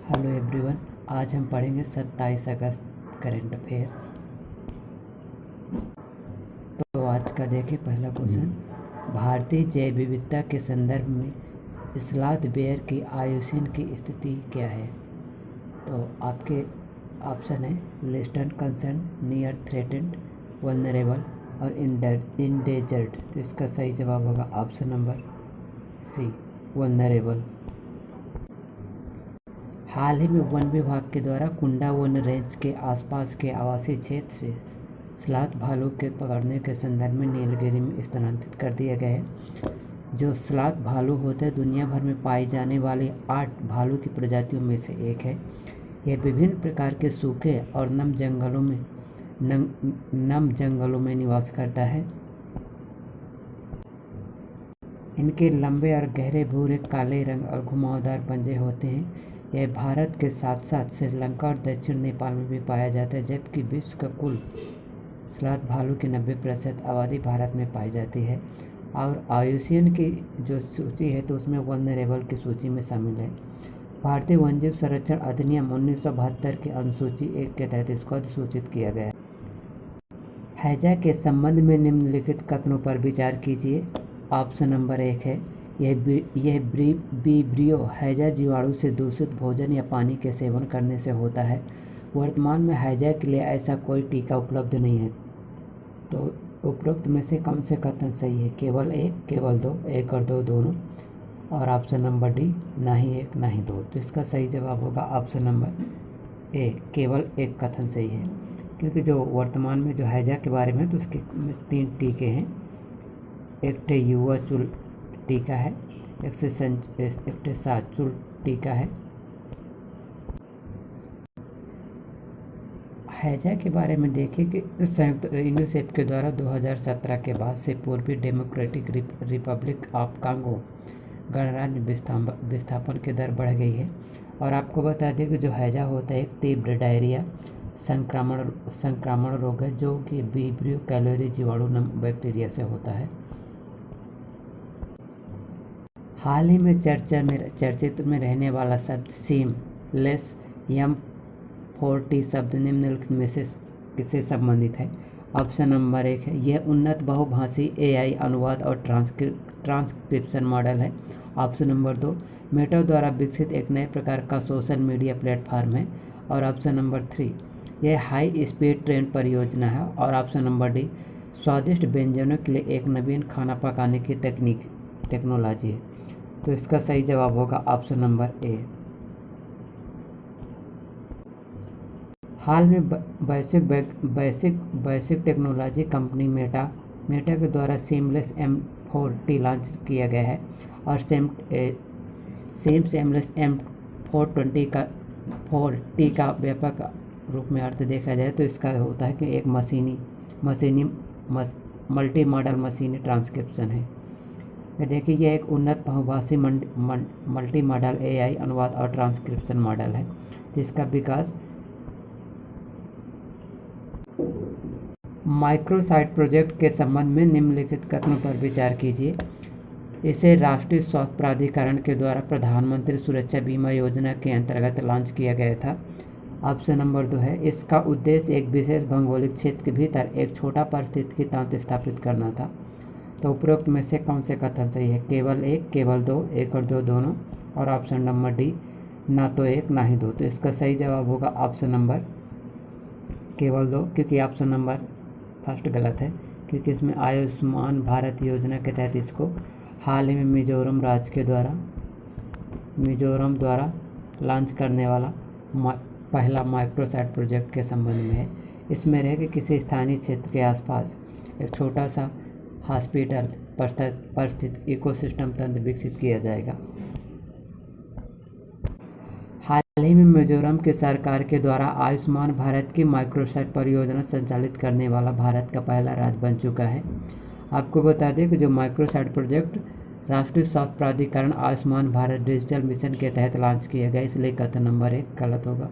Hello everyone, आज हम पढ़ेंगे 27 अगस्त करंट अफेयर। तो आज का देखिए पहला क्वेश्चन, भारतीय जैव विविधता के संदर्भ में स्लॉथ बेयर की आयुसीन की स्थिति क्या है। तो आपके ऑप्शन है least, concern, near threatened, vulnerable और इंडेंजर्ड। तो इसका सही जवाब होगा ऑप्शन नंबर सी, वल्नरेबल। हाल ही में वन विभाग के द्वारा कुंडा वन रेंज के आसपास के आवासीय क्षेत्र से स्लॉथ भालू के पकड़ने के संदर्भ में नीलगिरी में स्थानांतरित कर दिया गया है। जो स्लॉथ भालू होते हैं दुनिया भर में पाई जाने वाली 8 भालू की प्रजातियों में से एक है। यह विभिन्न प्रकार के सूखे और नम जंगलों में निवास करता है। इनके लंबे और गहरे भूरे काले रंग और घुमावदार पंजे होते हैं। यह भारत के साथ साथ श्रीलंका और दक्षिण नेपाल में भी पाया जाता है, जबकि विश्व का कुल स्लॉथ भालू की 90% आबादी भारत में पाई जाती है। और आयुसीएन की जो सूची है तो उसमें वल्नरेबल की सूची में शामिल है। भारतीय वन्यजीव संरक्षण अधिनियम 1972 की अनुसूची 1 के तहत इसको अधिसूचित किया गया है। हैजा के संबंध में निम्नलिखित कथनों पर विचार कीजिए। ऑप्शन नंबर 1 है यह विब्रियो हैजा जीवाणु से दूषित भोजन या पानी के सेवन करने से होता है। वर्तमान में हैजा के लिए ऐसा कोई टीका उपलब्ध नहीं है। तो उपरोक्त में से कौन से कथन सही है? केवल 1, केवल 2, 1 और 2 दोनों। और ऑप्शन नंबर डी, ना ही 1 ना ही 2। तो इसका सही जवाब होगा ऑप्शन नंबर ए, केवल 1 कथन सही है। क्योंकि जो वर्तमान में जो हैजा के बारे में तो उसके 3 टीके हैं। एक युवा चुल टीका है, एक साचुल टीका है। हैजा के बारे में देखिए कि संयुक्त यूनिसेफ के द्वारा 2017 के बाद से पूर्वी डेमोक्रेटिक रिपब्लिक ऑफ कांगो गणराज्य विस्थापन की दर बढ़ गई है। और आपको बता दें कि जो हैजा होता है एक तीव्र डायरिया संक्रामण रोग है, जो कि विब्रियो कैलोरी जीवाणु बैक्टीरिया से होता है। हाल ही में चर्चित में रहने वाला शब्द सीमलेस M40 शब्द निम्नलिखित में से किससे संबंधित है? ऑप्शन नंबर 1 है यह उन्नत बहुभाषी AI अनुवाद और ट्रांसक्रिप्शन मॉडल है। ऑप्शन नंबर 2 मेटा द्वारा विकसित एक नए प्रकार का सोशल मीडिया प्लेटफॉर्म है। और ऑप्शन नंबर 3 यह हाई स्पीड ट्रेन परियोजना है। और ऑप्शन नंबर डी स्वादिष्ट व्यंजनों के लिए एक नवीन खाना पकाने की टेक्नोलॉजी है। तो इसका सही जवाब होगा ऑप्शन नंबर ए। हाल में वैश्विक टेक्नोलॉजी कंपनी मेटा के द्वारा सीमलेस M40 लॉन्च किया गया है। और सीमलेस M420 का व्यापक रूप में अर्थ देखा जाए तो इसका होता है कि एक मल्टी मॉडल मशीनी ट्रांसक्रिप्शन है। देखिए यह एक उन्नत बहुभाषी मल्टी मॉडल AI अनुवाद और ट्रांसक्रिप्शन मॉडल है, जिसका विकास माइक्रोसाइट प्रोजेक्ट के संबंध में निम्नलिखित कथनों पर विचार कीजिए। इसे राष्ट्रीय स्वास्थ्य प्राधिकरण के द्वारा प्रधानमंत्री सुरक्षा बीमा योजना के अंतर्गत लॉन्च किया गया था। ऑप्शन नंबर 2 है इसका उद्देश्य एक विशेष भौगोलिक क्षेत्र के भीतर एक छोटा पारिस्थितिकी तंत्र स्थापित करना था। तो उपरोक्त में से कौन से कथन सही है? केवल 1, केवल 2, 1 और 2 दोनों। और ऑप्शन नंबर डी, ना तो 1 ना ही 2। तो इसका सही जवाब होगा ऑप्शन नंबर केवल 2, क्योंकि ऑप्शन नंबर फर्स्ट गलत है। क्योंकि इसमें आयुष्मान भारत योजना के तहत इसको हाल ही में मिजोरम द्वारा लॉन्च करने वाला पहला माइक्रोसाइट प्रोजेक्ट के संबंध में है। इसमें रह के किसी स्थानीय क्षेत्र के आसपास एक छोटा सा हॉस्पिटल पर स्थित इकोसिस्टम तंत्र विकसित किया जाएगा। हाल ही में मिजोरम की सरकार के द्वारा आयुष्मान भारत की माइक्रोसाइट परियोजना संचालित करने वाला भारत का पहला राज्य बन चुका है। आपको बता दें कि जो माइक्रोसाइट प्रोजेक्ट राष्ट्रीय स्वास्थ्य प्राधिकरण आयुष्मान भारत डिजिटल मिशन के तहत लॉन्च किया गया, इसलिए कथन नंबर 1 गलत होगा।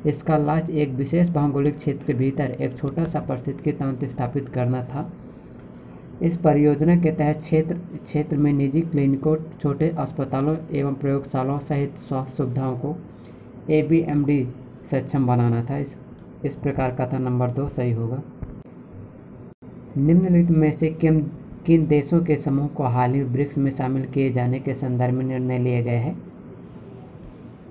इसका लक्ष्य एक विशेष भौगोलिक क्षेत्र के भीतर एक छोटा सा पारिस्थितिकी तंत्र स्थापित करना था। इस परियोजना के तहत क्षेत्र में निजी क्लिनिकों, छोटे अस्पतालों एवं प्रयोगशालाओं सहित स्वास्थ्य सुविधाओं को ABMD सक्षम बनाना था। इस प्रकार कथन नंबर 2 सही होगा। निम्नलिखित में से किन देशों के समूह को हाल ही ब्रिक्स में शामिल किए जाने के संदर्भ में निर्णय लिए गए हैं?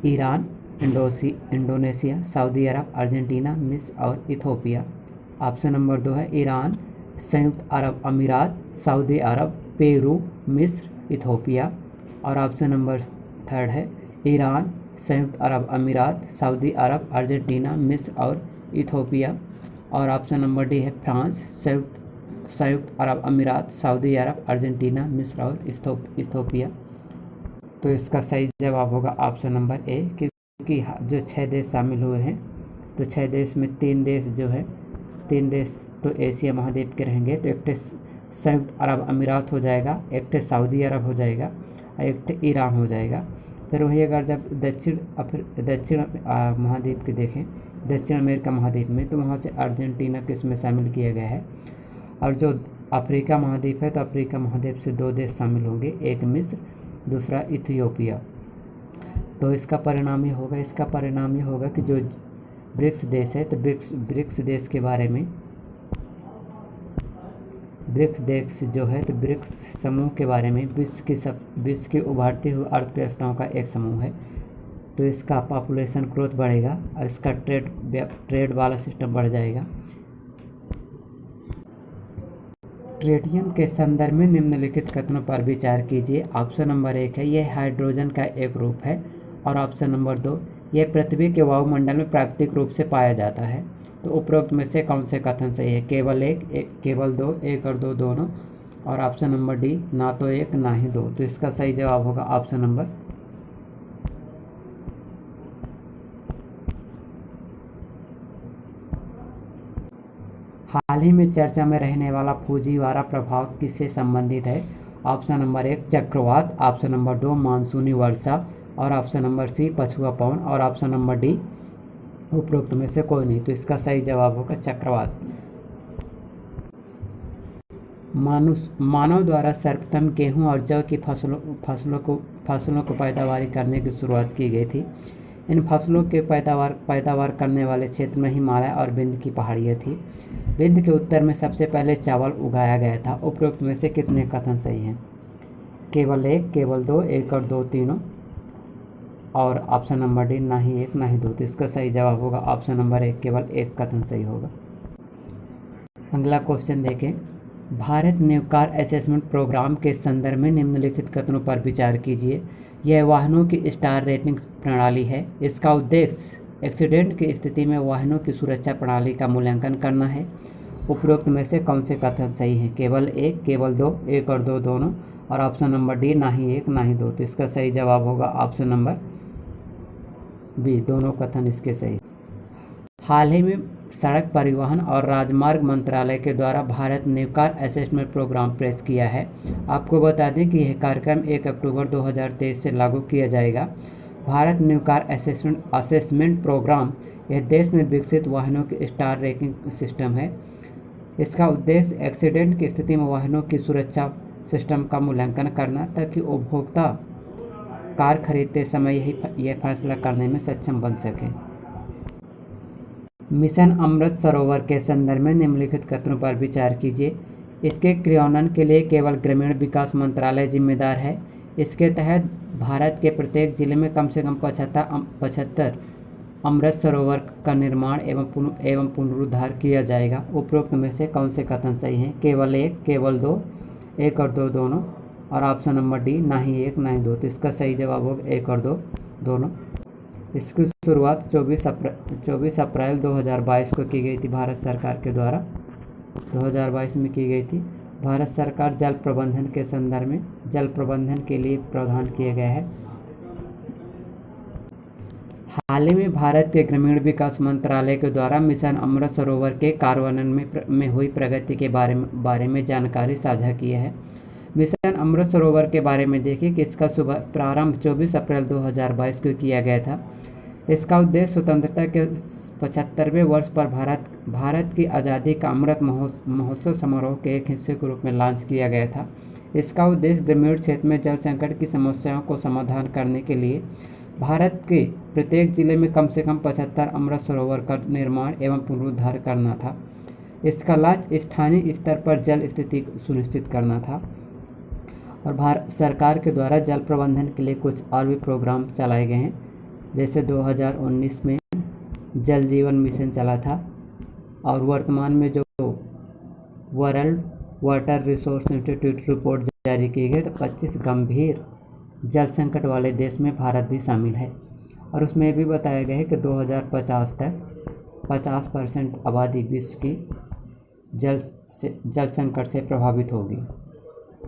ईरान, इंडोनेशिया, सऊदी अरब, अर्जेंटीना, मिस्र और इथोपिया। ऑप्शन नंबर 2 है ईरान, संयुक्त अरब अमीरात, सऊदी अरब, पेरू, मिस्र, इथोपिया। और ऑप्शन नंबर 3 है ईरान, संयुक्त अरब अमीरात, सऊदी अरब, अर्जेंटीना, मिस्र और इथोपिया। और ऑप्शन नंबर डी है फ्रांस, संयुक्त अरब अमीरात, सऊदी अरब, अर्जेंटीना, मिस्र और इथोपिया। तो इसका सही जवाब होगा ऑप्शन नंबर ए, क्योंकि जो 6 देश शामिल हुए हैं तो 6 देश में 3 देश तो एशिया महाद्वीप के रहेंगे। तो एक संयुक्त अरब अमीरात हो जाएगा, एक सऊदी अरब हो जाएगा और एक ईरान हो जाएगा। फिर वही अगर जब दक्षिण महाद्वीप के देखें, दक्षिण अमेरिका महाद्वीप में, तो वहाँ से अर्जेंटीना को इसमें शामिल किया गया है। और जो अफ्रीका महाद्वीप है तो अफ्रीका महाद्वीप से 2 देश शामिल होंगे, एक मिस्र, दूसरा इथियोपिया। तो इसका परिणाम ये होगा कि जो ब्रिक्स देश है तो ब्रिक्स देश के बारे में, ब्रिक्स देश जो है तो ब्रिक्स समूह के बारे में विश्व की उभरती हुई अर्थव्यवस्थाओं का एक समूह है। तो इसका पॉपुलेशन ग्रोथ बढ़ेगा और इसका ट्रेड वाला सिस्टम बढ़ जाएगा। ट्रेटियम के संदर्भ में निम्नलिखित कथनों पर विचार कीजिए। ऑप्शन नंबर 1 है यह हाइड्रोजन का एक रूप है। और ऑप्शन नंबर 2, यह पृथ्वी के वायुमंडल में प्राकृतिक रूप से पाया जाता है। तो उपरोक्त में से कौन से कथन सही है? केवल एक, केवल दो, एक और दो दोनों। और ऑप्शन नंबर डी, ना तो एक ना ही दो। तो इसका सही जवाब होगा ऑप्शन नंबर हाल ही में चर्चा में रहने वाला फुजीवारा प्रभाव किससे संबंधित है? ऑप्शन नंबर 1 चक्रवात, ऑप्शन नंबर 2 मानसूनी वर्षा, और ऑप्शन नंबर सी पछुआ पवन, और ऑप्शन नंबर डी उपरोक्त में से कोई नहीं। तो इसका सही जवाब होगा चक्रवात। मानव द्वारा सर्वप्रथम गेहूं और जौ की फसलों को पैदावार करने की शुरुआत की गई थी। इन फसलों के पैदावार करने वाले क्षेत्र में हिमालय और विंध्य की पहाड़ियाँ थी। विंध्य के उत्तर में सबसे पहले चावल उगाया गया था। उपरोक्त में से कितने कथन सही हैं? केवल एक, केवल दो, एक और दो, तीनों। और ऑप्शन नंबर डी, ना ही एक ना ही दो। तो इसका सही जवाब होगा ऑप्शन नंबर 1, केवल एक कथन सही होगा। अगला क्वेश्चन देखें। भारत न्यूकार असेसमेंट प्रोग्राम के संदर्भ में निम्नलिखित कथनों पर विचार कीजिए। यह वाहनों की स्टार रेटिंग प्रणाली है। इसका उद्देश्य एक्सीडेंट की स्थिति में वाहनों की सुरक्षा प्रणाली का मूल्यांकन करना है। उपरोक्त में से कौन से कथन सही हैं? केवल एक, केवल दो, एक और दो दोनों। और ऑप्शन नंबर डी, ना ही एक ना ही दो। तो इसका सही जवाब होगा ऑप्शन नंबर बी, दोनों कथन इसके सही। हाल ही में सड़क परिवहन और राजमार्ग मंत्रालय के द्वारा भारत न्यूकार असेसमेंट प्रोग्राम पेश किया है। आपको बता दें कि यह कार्यक्रम 1 अक्टूबर 2023 से लागू किया जाएगा। भारत न्यूकार असेसमेंट प्रोग्राम यह देश में विकसित वाहनों की स्टार रैंकिंग सिस्टम है। इसका उद्देश्य एक्सीडेंट की स्थिति में वाहनों की सुरक्षा सिस्टम का मूल्यांकन करना, ताकि उपभोक्ता कार खरीदते समय यह फैसला करने में सक्षम बन सके। मिशन अमृत सरोवर के संदर्भ में निम्नलिखित कथनों पर विचार कीजिए। इसके क्रियान्वयन के लिए केवल ग्रामीण विकास मंत्रालय जिम्मेदार है। इसके तहत भारत के प्रत्येक जिले में कम से कम 75 अमृत सरोवर का निर्माण एवं पुनरुद्धार किया जाएगा। उपरोक्त में से कौन से कथन सही हैं? केवल एक, केवल दो, एक और दो दोनों। और ऑप्शन नंबर डी, ना ही एक ना ही दो। तो इसका सही जवाब होगा एक और दो दोनों। इसकी शुरुआत 24 अप्रैल 2022 को की गई थी भारत सरकार के द्वारा। 2022 में की गई थी। भारत सरकार जल प्रबंधन के संदर्भ में जल प्रबंधन के लिए प्रावधान किए गए हैं। हाल ही में भारत के ग्रामीण विकास मंत्रालय के द्वारा मिशन अमृत सरोवर के कार्यान्वयन में हुई प्रगति के बारे में जानकारी साझा की है। मिशन अमृत सरोवर के बारे में देखिए कि इसका प्रारंभ 24 अप्रैल 2022 को किया गया था। इसका उद्देश्य स्वतंत्रता के 75वें वर्ष पर भारत की आज़ादी का अमृत महोत्सव समारोह के एक हिस्से के रूप में लॉन्च किया गया था। इसका उद्देश्य ग्रामीण क्षेत्र में जल संकट की समस्याओं को समाधान करने के लिए भारत के प्रत्येक जिले में कम से कम 75 अमृत सरोवर का निर्माण एवं पुनरुद्धार करना था। इसका लक्ष्य स्थानीय स्तर पर जल स्थिति सुनिश्चित करना था। और भारत सरकार के द्वारा जल प्रबंधन के लिए कुछ और भी प्रोग्राम चलाए गए हैं, जैसे 2019 में जल जीवन मिशन चला था, और वर्तमान में जो world water resource institute report जारी की गई तो 25 गंभीर जल संकट वाले देश में भारत भी शामिल है। और उसमें भी बताया गया है कि 2050 तक 50% आबादी विश्व की जल संकट से प्रभावित होगी।